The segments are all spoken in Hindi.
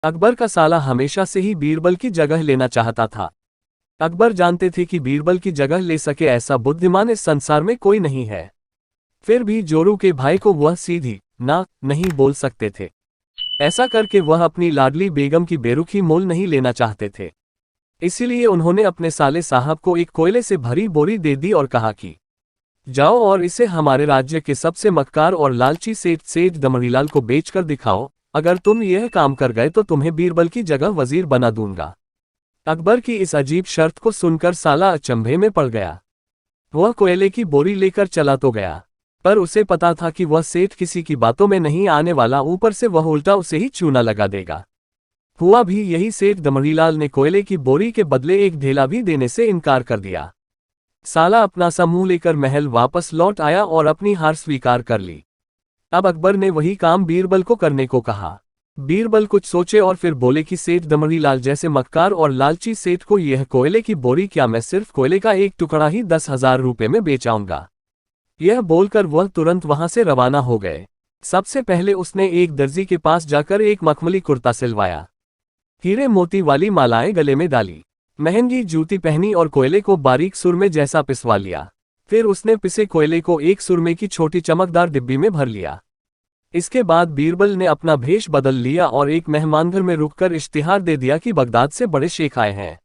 अकबर का साला हमेशा से ही बीरबल की जगह लेना चाहता था। अकबर जानते थे कि बीरबल की जगह ले सके ऐसा बुद्धिमान इस संसार में कोई नहीं है। फिर भी जोरू के भाई को वह सीधी ना नहीं बोल सकते थे। ऐसा करके वह अपनी लाडली बेगम की बेरुखी मोल नहीं लेना चाहते थे। इसीलिए उन्होंने अपने साले साहब को एक कोयले से भरी बोरी दे दी और कहा कि जाओ और इसे हमारे राज्य के सबसे मक्कार और लालची सेठ दमड़ीलाल को बेचकर दिखाओ। अगर तुम यह काम कर गए तो तुम्हें बीरबल की जगह वजीर बना दूंगा। अकबर की इस अजीब शर्त को सुनकर साला अचंभे में पड़ गया। वह कोयले की बोरी लेकर चला तो गया, पर उसे पता था कि वह सेठ किसी की बातों में नहीं आने वाला, ऊपर से वह उल्टा उसे ही चूना लगा देगा। हुआ भी यही, सेठ दमड़ीलाल ने कोयले की बोरी के बदले एक ढेला भी देने से इनकार कर दिया। साला अपना समूह लेकर महल वापस लौट आया और अपनी हार स्वीकार कर ली। अब अकबर ने वही काम बीरबल को करने को कहा। बीरबल कुछ सोचे और फिर बोले कि सेठ दमड़ीलाल जैसे मक्कार और लालची सेठ को यह कोयले की बोरी क्या मैं सिर्फ कोयले का एक टुकड़ा ही 10,000 रुपये में बेचाऊंगा। यह बोलकर वह तुरंत वहां से रवाना हो गए। सबसे पहले उसने एक दर्जी के पास जाकर एक मखमली कुर्ता सिलवाया, हीरे मोती वाली मालाएं गले में डाली, महंगी जूती पहनी और कोयले को बारीक सुरमे जैसा पिसवा लिया। फिर उसने पिसे कोयले को एक सुरमे की छोटी चमकदार डिब्बी में भर लिया। इसके बाद बीरबल ने अपना भेष बदल लिया और एक मेहमानघर में रुककर इश्तिहार दे दिया कि बगदाद से बड़े शेख आए हैं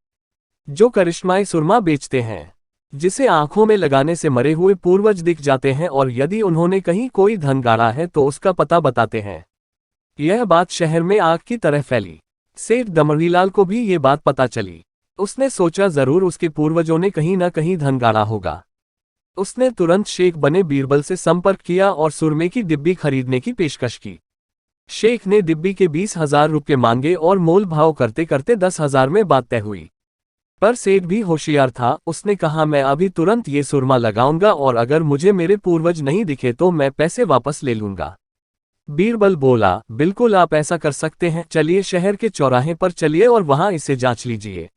जो करिश्माई सुरमा बेचते हैं, जिसे आंखों में लगाने से मरे हुए पूर्वज दिख जाते हैं और यदि उन्होंने कहीं कोई धन गाड़ा है तो उसका पता बताते हैं। यह बात शहर में आग की तरह फैली। सेठ दमड़ीलाल को भी ये बात पता चली। उसने सोचा जरूर उसके पूर्वजों ने कहीं न कहीं धन गाड़ा होगा। उसने तुरंत शेख बने बीरबल से संपर्क किया और सुरमे की डिब्बी खरीदने की पेशकश की। शेख ने डिब्बी के 20,000 रुपये मांगे और मोल भाव करते करते 10,000 में बात तय हुई। पर सेठ भी होशियार था, उसने कहा मैं अभी तुरंत ये सुरमा लगाऊंगा और अगर मुझे मेरे पूर्वज नहीं दिखे तो मैं पैसे वापस ले लूंगा। बीरबल बोला बिल्कुल आप ऐसा कर सकते हैं, चलिए शहर के चौराहे पर चलिए और वहां इसे जांच लीजिए।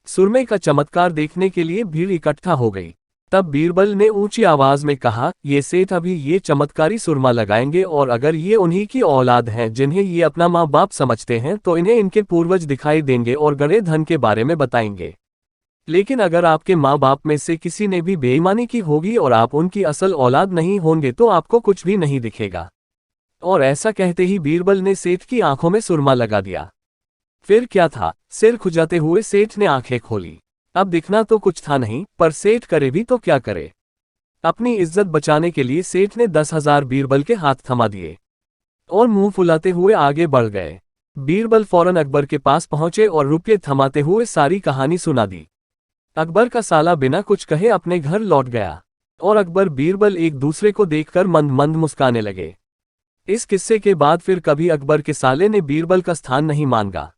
सुरमे का चमत्कार देखने के लिए भीड़ इकट्ठा हो गई। तब बीरबल ने ऊंची आवाज में कहा, ये सेठ अभी ये चमत्कारी सुरमा लगाएंगे और अगर ये उन्हीं की औलाद हैं जिन्हें ये अपना माँ बाप समझते हैं तो इन्हें इनके पूर्वज दिखाई देंगे और गड़े धन के बारे में बताएंगे। लेकिन अगर आपके माँ बाप में से किसी ने भी बेईमानी की होगी और आप उनकी असल औलाद नहीं होंगे तो आपको कुछ भी नहीं दिखेगा। और ऐसा कहते ही बीरबल ने सेठ की आंखों में सुरमा लगा दिया। फिर क्या था, सिर खुजाते हुए सेठ ने आंखें खोली। अब दिखना तो कुछ था नहीं, पर सेठ करे भी तो क्या करे। अपनी इज्जत बचाने के लिए सेठ ने 10,000 बीरबल के हाथ थमा दिए और मुंह फुलाते हुए आगे बढ़ गए। बीरबल फौरन अकबर के पास पहुंचे और रुपये थमाते हुए सारी कहानी सुना दी। अकबर का साला बिना कुछ कहे अपने घर लौट गया और अकबर बीरबल एक दूसरे को देखकर मंद मंद मुस्काने लगे। इस किस्से के बाद फिर कभी अकबर के साले ने बीरबल का स्थान नहीं मांगा।